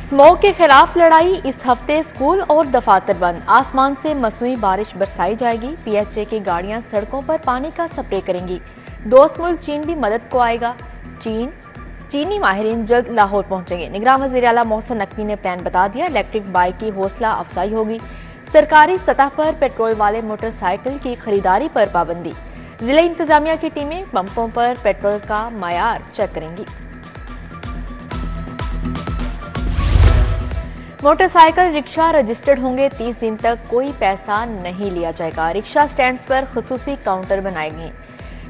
Smog के खिलाफ लड़ाई, इस हफ्ते स्कूल और दफातर बंद। आसमान से मसनूई बारिश बरसाई जाएगी। पीएचए की गाड़ियां सड़कों पर पानी का स्प्रे करेंगी। दोस्त मुल्क चीन भी मदद को आएगा। चीनी माहिरीन जल्द लाहौर पहुंचेंगे। निगरान वज़ीर आला मोहसिन नकवी ने प्लान बता दिया। इलेक्ट्रिक बाइक की हौसला अफजाई होगी। सरकारी सतह पर पेट्रोल वाले मोटरसाइकिल की खरीदारी पर पाबंदी। जिला इंतजामिया की टीमें पंपों पर पेट्रोल का मयार चेक करेंगी। मोटरसाइकिल रिक्शा रजिस्टर्ड होंगे। 30 दिन तक कोई पैसा नहीं लिया जाएगा। रिक्शा स्टैंड्स पर खुसूसी काउंटर बनाएंगे।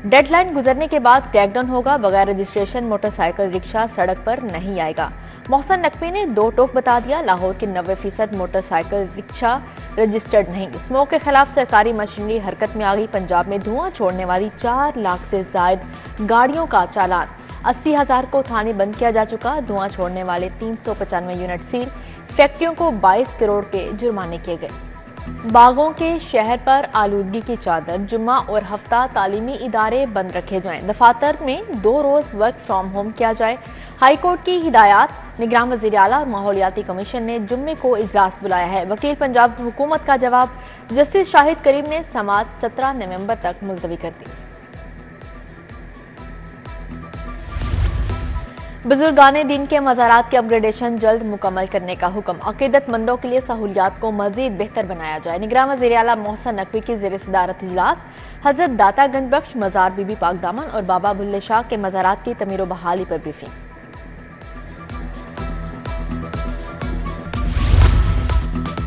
डेडलाइन गुजरने के बाद क्रैकडाउन होगा। बगैर रजिस्ट्रेशन मोटरसाइकिल रिक्शा सड़क पर नहीं आएगा। मोहसिन नकवी ने दो टोक बता दिया। लाहौर के 90% मोटरसाइकिल रिक्शा रजिस्टर्ड नहीं। स्मोक के खिलाफ सरकारी मशीनरी हरकत में आ गई। पंजाब में धुआं छोड़ने वाली 4 लाख से जायद गाड़ियों का चालान। 80,000 को थाने बंद किया जा चुका। धुआं छोड़ने वाले 395 यूनिट सील। फैक्ट्रियों को 22 करोड़ के जुर्माने किए गए। बागों के शहर पर आलूदगी की चादर। जुम्मा और हफ्ता तालीमी इदारे बंद रखे जाएं। दफातर में 2 रोज वर्क फ्रॉम होम किया जाए। हाई कोर्ट की हिदायत। निगरान वज़ीर आला और माहौलियाती कमीशन ने जुम्मे को इजलास बुलाया है। वकील पंजाब हुकूमत का जवाब। जस्टिस शाहिद करीम ने समाअत 17 नवंबर तक मुलतवी कर दी। बुजुर्गाने दिन के मज़ारात के अपग्रेडेशन जल्द मुकम्मल करने का हुक्म। अकीदतमंदों के लिए सहूलियात को मजीद बेहतर बनाया जाए। निगरान वज़ीर आला मोहसिन नकवी की ज़ेर सदारत इजलास। हजरत दाता गंज बख्श मज़ार, बीबी पाक दामन और बाबा बुल्ले शाह के मज़ारात की तमीर व बहाली पर ब्रीफिंग।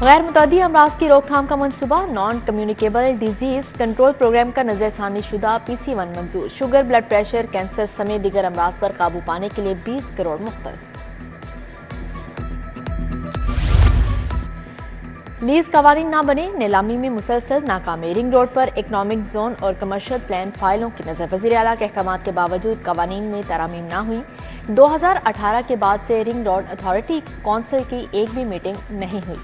गैर मुतअद्दी अमराज की रोकथाम का मंसूबा। Non communicable disease control programme का नजरसानी शुदा PC1 मंजूर। शुगर, ब्लड प्रेशर, कैंसर समेत दीगर अमराज पर काबू पाने के लिए 20 करोड़ मुख्तस। लीज कवानीन ना बने, नीलामी में मुसलसल नाकामी। रिंग रोड पर इकनॉमिक जोन और कमर्शियल प्लान फाइलों की नजर। वज़ीर आला के अहकामात के बावजूद कवानीन में तरामीम ना हुई। 2018 के बाद से रिंग रोड अथॉरिटी काउंसिल की एक भी मीटिंग नहीं हुई।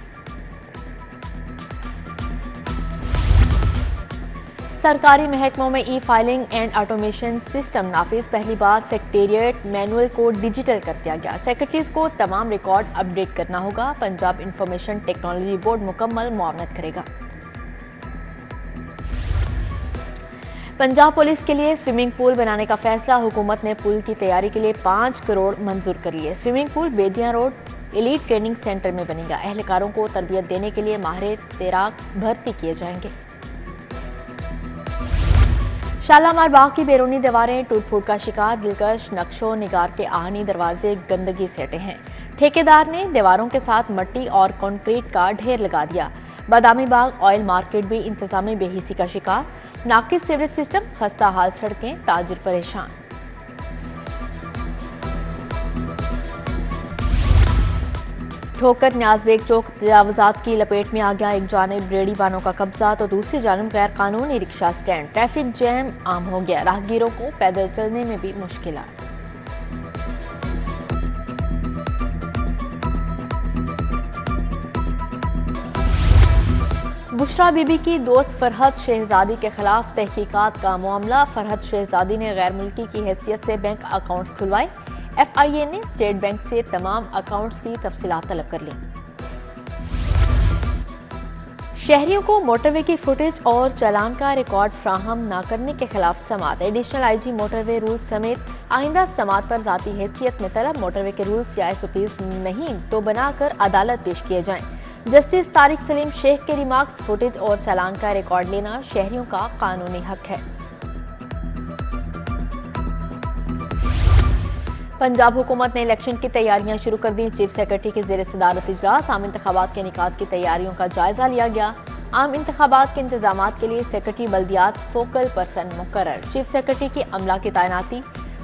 सरकारी महकमों में e filing and automation system नाफिज। पहली बार सेक्रेटेरिएट मैनुअल को डिजिटल कर दिया गया। सेक्रेटरीज को तमाम रिकॉर्ड अपडेट करना होगा। पंजाब इंफॉर्मेशन टेक्नोलॉजी बोर्ड मुकम्मल मुआवनत करेगा। पंजाब पुलिस के लिए स्विमिंग पूल बनाने का फैसला। हुकूमत ने पुल की तैयारी के लिए 5 करोड़ मंजूर कर लिए। स्विमिंग पूल बेदिया रोड एलीट ट्रेनिंग सेंटर में बनेगा। एहलकारों को तरबियत देने के लिए माहिर तैराक भर्ती किए जाएंगे। शालामार बाग की बैरूनी दीवारें टूट फूट का शिकार। दिलकश नक्शो निगार के आहनी दरवाजे गंदगी से अटे हैं। ठेकेदार ने दीवारों के साथ मट्टी और कंक्रीट का ढेर लगा दिया। बादामी बाग ऑयल मार्केट भी इंतजामी बेहिसी का शिकार। नाकिस सीवरेज सिस्टम, खस्ता हाल सड़कें, ताजिर परेशान। ठोकर न्याजबेग चौक तजावुजात की लपेट में आ गया। एक जानिब रेडी बानों का कब्जा तो दूसरी जानिब गैर कानूनी रिक्शा स्टैंड। ट्रैफिक जैम आम हो गया। राहगीरों को पैदल चलने में भी मुश्किल। बुशरा बीबी की दोस्त फरहत शहजादी के खिलाफ तहकीकात का मामला। फरहत शहजादी ने गैर मुल्की की हैसियत से बैंक अकाउंट्स खुलवाए। FIA ने स्टेट बैंक से तमाम अकाउंट्स की तफसीलात तलब कर ली। शहरियों को मोटरवे की फुटेज और चालान का रिकॉर्ड फ्राहम न करने के खिलाफ समाअत। एडिशनल IG मोटरवे रूल्स समेत आइंदा समाअत पर जाती हैसियत में तलब। मोटरवे के रूल्स या SOPs नहीं तो बनाकर अदालत पेश किए जाएं। जस्टिस तारिक सलीम शेख के रिमार्क्स। फुटेज और चालान का रिकॉर्ड लेना शहरियों का कानूनी हक है। पंजाब हुकूमत ने इलेक्शन की तैयारियां शुरू कर दी। चीफ सेक्रेटरी की ज़ेर सदारत इजलास। आम इंतखाबात के इनेकाद की तैयारियों का जायजा लिया गया। आम इंतखाबात के इंतजामात के लिए सेक्रेटरी बल्दियात फोकल पर्सन मुकर्रर। चीफ सेक्रेटरी की अमला की तैनाती।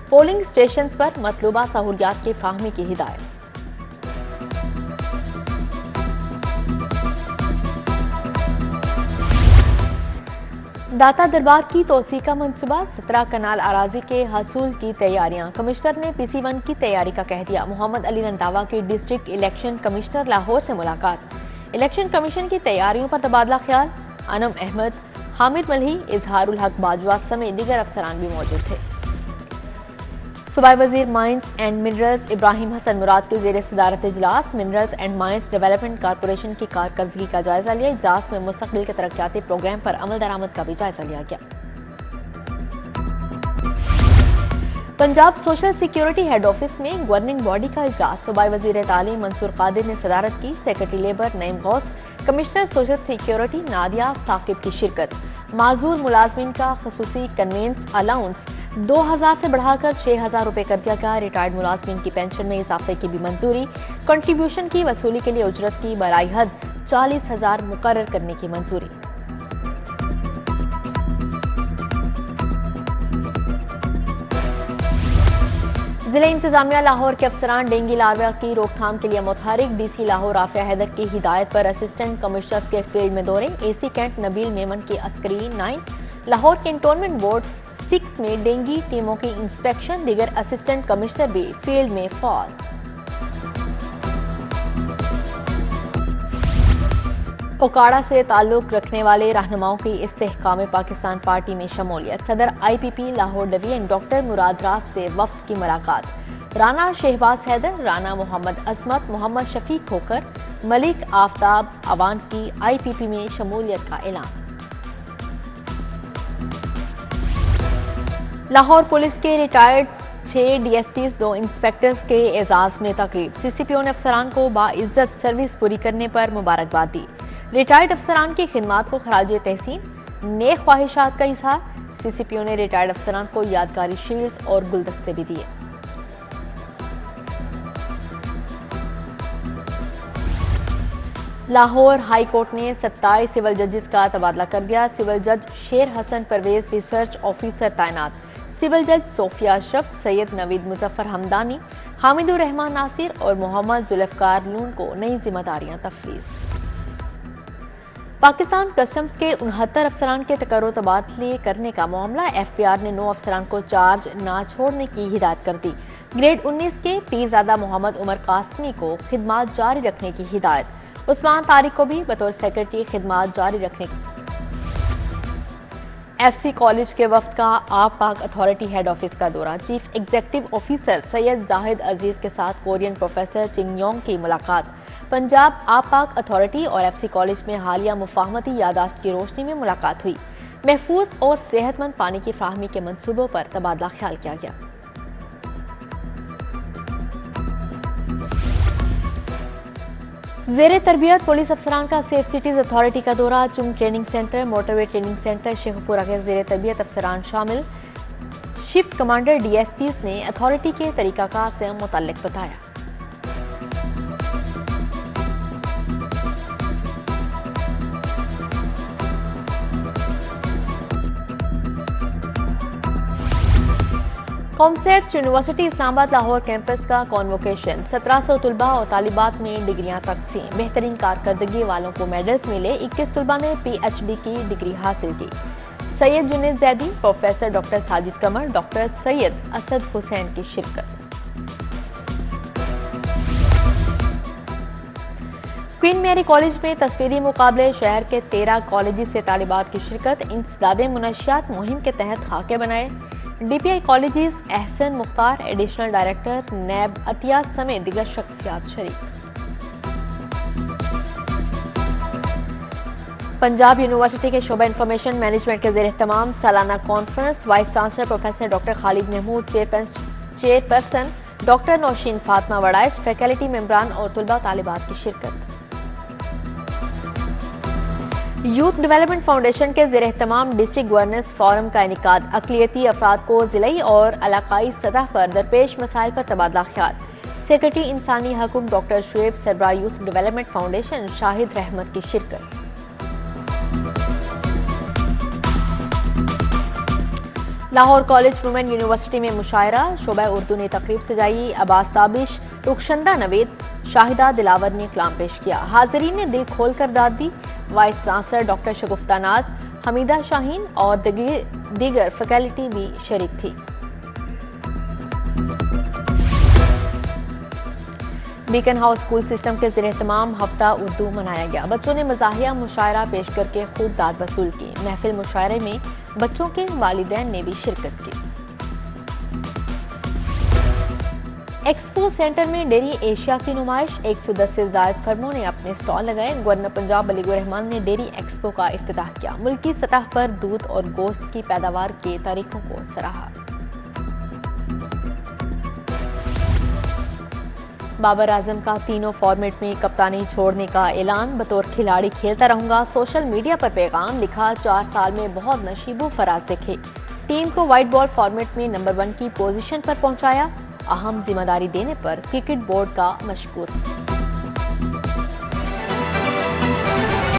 पोलिंग स्टेशन पर मतलूबा सहूलियात की फाहमी की हिदायत। दाता दरबार की तोसी का मंसूबा। 17 कनाल अराजी के हसूल की तैयारियां। कमिश्नर ने PC1 की तैयारी का कह दिया। मोहम्मद अली रंधावा की डिस्ट्रिक्ट इलेक्शन कमिश्नर लाहौर से मुलाकात। इलेक्शन कमीशन की तैयारियों पर तबादला ख्याल। अनम अहमद, हामिद मलही, इजहारुल हक बाजवा समेत दीगर अफसरान भी मौजूद थे। सूबाई वजीर mines and minerals Ibrahim Hasan Murad के ज़ेर सदारत इजलास minerals and mines development corporation की कारकर्दगी का जायजा लिया। इजलास में मुस्तकबिल के तरक्याती प्रोग्राम पर अमल दरामद का भी जायजा लिया गया। Punjab social security head office में गवर्निंग बॉडी का इजलास सूबाई वजीर तालीम मंसूर कादिर ने सदारत की। Secretary labour Naeem Ghaus, commissioner social security Nadia Saqib की शिरकत। माजूर मुलाजमीन का खसूसी कन्वेंस अलाउंस 2000 से बढ़ाकर 6000 रुपए कर दिया गया। रिटायर्ड मुलाजमीन की पेंशन में इजाफे की भी मंजूरी। कंट्रीब्यूशन की वसूली के लिए उजरत की बराई हद 40,000 मुकर्रर करने की मंजूरी। जिला इंतजामिया लाहौर के अफसरान डेंगू लार्वा की रोकथाम के लिए मुतहरिक। डीसी लाहौर आफिया हैदर की हिदायत पर असिस्टेंट कमिश्नर्स के फील्ड में दौरे। एसी कैंट नबील मेमन की अस्करी 9। लाहौर कैंटोनमेंट बोर्ड 6 में डेंगू टीमों की इंस्पेक्शन। दीगर असिस्टेंट कमिश्नर भी फील्ड में फाल। ओकाड़ा से ताल्लुक रखने वाले रहनुमाओं की इस्तेहकाम पाकिस्तान पार्टी में शमूलियत। सदर IPP लाहौर डिवीजन डॉक्टर मुराद राज से वफ्द की मुलाकात। राना शहबाज हैदर, राना मोहम्मद अजमत, मोहम्मद शफीक होकर, मलिक आफ्ताब अवान की IPP में शमूलियत का ऐलान। लाहौर पुलिस के रिटायर्ड 6 DSPs 2 इंस्पेक्टर्स के एजाज में तकरीब। CCPO ने अफसरान को बाइज्जत सर्विस पूरी करने पर मुबारकबाद दी। रिटायर्ड अफसरान की खिदमात को खराज तहसीन, नेक ख्वाहिशात का इजहार। CCPO ने रिटायर्ड अफसरान को यादगारी शील्ड्स और गुलदस्ते भी दिए। लाहौर हाई कोर्ट ने 27 सिविल जजेस का तबादला कर दिया। सिविल जज शेर हसन परवेज रिसर्च ऑफिसर तैनात। सिविल जज सोफिया अशरफ, सैयद नवीद मुजफ्फर हमदानी, हामिदुर रहमान नासिर और मोहम्मद जुल्फकार लून को नई जिम्मेदारियां तफवीज। पाकिस्तान कस्टम्स के 69 अफसरान के तकर्रो तबादले करने का मामला। FPR ने 9 अफसरान को चार्ज ना छोड़ने की हिदायत कर दी। ग्रेड 19 के पीरजादा मोहम्मद उमर कासमी को खिदमात जारी रखने की हिदायत। उस्मान तारिक को भी बतौर सेक्रेटरी खिदमात जारी रखने की। FC कॉलेज के वफ्द का आप पाक अथॉरिटी हेड ऑफिस का दौरा। Chief executive officer Syed Zahid Aziz के साथ कोरियन प्रोफेसर चिंग योंग की मुलाकात। पंजाब आप पाक अथॉरिटी और FC कॉलेज में हालिया मुफाहमती यादाश्त की रोशनी में मुलाकात हुई। महफूज और सेहतमंद पानी की फ्राहमी के मंसूबों पर तबादला ख्याल किया गया। ज़ेरे तरबियत पुलिस अफसरान का सेफ सिटीज अथॉरिटी का दौरा। Chung training centre, motorway training centre Sheikhupura के ज़ेरे तरबियत अफसरान शामिल। शिफ्ट कमांडर DSPs ने अथॉरिटी के तरीकाकार से मुतल्लिक बताया। COMSATS university Islamabad Lahore campus का कॉन्वोकेशन। 1700 तुलबा और तालिबात में डिग्रियां तकसीम। बेहतरीन कारकर्दगी वालों को मेडल्स मिले। 21 तुलबा ने PhD की डिग्री हासिल की। सैयद जुनेद जैदी, प्रोफेसर डॉक्टर साजिद कमर, डॉक्टर सैयद असद हुसैन की शिरकत। क्वीन मेरी कॉलेज में तस्वीरी मुकाबले। शहर के 13 कॉलेज से तालिबात की शिरकत। इंसदादे मुनशियात मुहिम के तहत खाके बनाए। DPI colleges Ehsan Mukhtar, additional director नैब अतिया समेत दिगर शख्सियात शरीक। पंजाब यूनिवर्सिटी के शोबा इंफॉर्मेशन मैनेजमेंट के ज़ेर एहतमाम सालाना conference. Vice chancellor professor doctor Khalid Mahmood, chairperson doctor Nausheen Fatima Waraich, faculty मेंबरान और तुलबा तालिबात की शिरकत। यूथ डेवलपमेंट फाउंडेशन के ज़ेर एहतमाम डिस्ट्रिक्ट गवर्नेंस फोरम का इनेकाद। अक़लियती अफराद को ज़िलाई और इलाकाई सतह पर दरपेश मसाइल पर तबादला ख्याल। सेक्रेटरी इंसानी हकूक़ डॉक्टर शुएब सरबराह youth development foundation Shahid Rehmat की शिरकत। लाहौर कॉलेज वुमेन यूनिवर्सिटी में मुशायरा। शोबा उर्दू ने तकरीब सजाई। अब्बास ताबिश, रुखशंदा नवेद, शाहिदा दिलावर ने कलाम पेश किया। हाज़रीन ने दिल खोल कर दाद दी। वाइस चांसलर डॉक्टर शगुफ्ता नाज, हमीदा शाहीन और दीगर फैकल्टी भी शरीक थी। बीकन हाउस स्कूल सिस्टम के ज़ेर एहतमाम हफ्ता उर्दू मनाया गया। बच्चों ने मज़ाहिया मुशायरा पेश करके खूब दाद वसूल की। महफिल मुशायरे में बच्चों के वालिदैन ने भी शिरकत की। एक्सपो सेंटर में डेयरी एशिया की नुमाइश, 110 से ज्यादा फर्मों ने अपने स्टॉल लगाए। गवर्नर पंजाब अलीगुर रहमान ने डेयरी एक्सपो का इफ्तिताह किया। मुल्की सतह पर दूध और गोश्त की पैदावार के तरीकों को सराहा। बाबर आजम का तीनों फॉर्मेट में कप्तानी छोड़ने का ऐलान, बतौर खिलाड़ी खेलता रहूंगा। सोशल मीडिया पर पैगाम लिखा, 4 साल में बहुत नशीबो फराज देखे। टीम को व्हाइट बॉल फॉर्मेट में नंबर 1 की पोजीशन पर पहुंचाया। अहम जिम्मेदारी देने पर क्रिकेट बोर्ड का मशकूर।